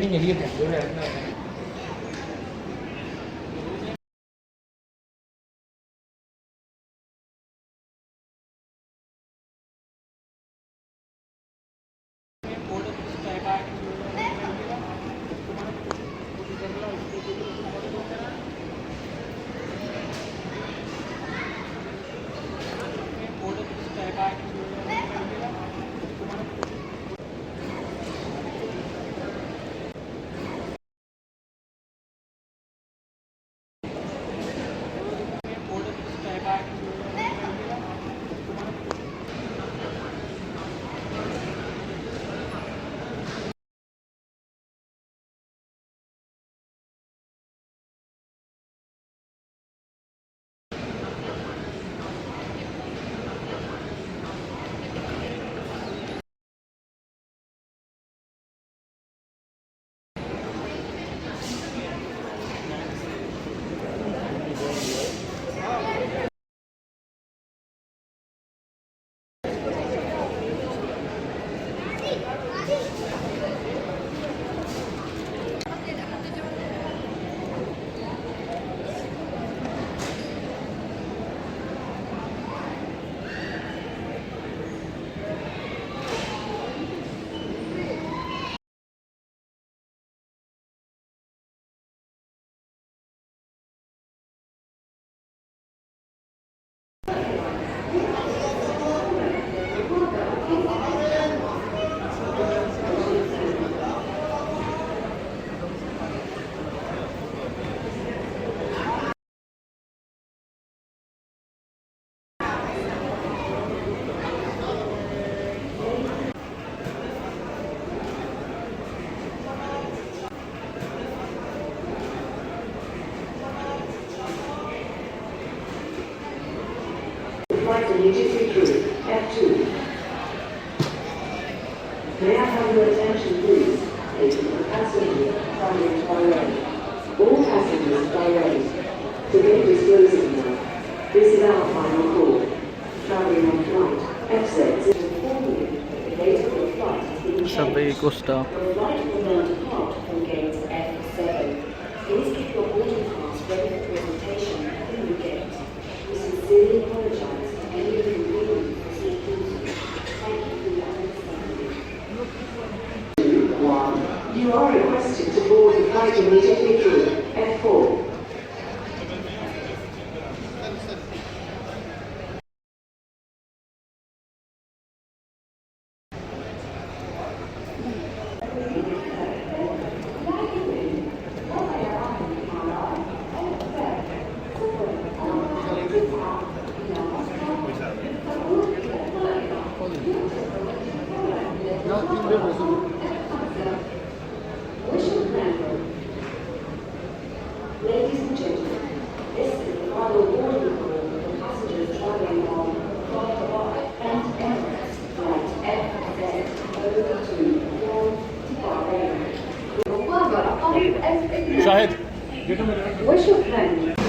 cái này như thế nào? Flight immediately through F2. May I have your attention please? Ladies and passengers traveling by rail. All passengers by rail. The gate is closing now. This is our final call. Traveling on flight F6 is informing you that the gate of your flight has been changed. Sabay Costa. Your flight will now depart from gate F7. Please keep your boarding pass ready for presentation at the new gate. We sincerely apologize for any inconvenience received due to. Thank you for your understanding. 2, 1. You are requested to board the flight immediately through F4. Ladies and gentlemen, this is the final boarding call for passengers traveling on Flight and Emirates Flight FZ021 to Bahrain. Shahid, What's your plan?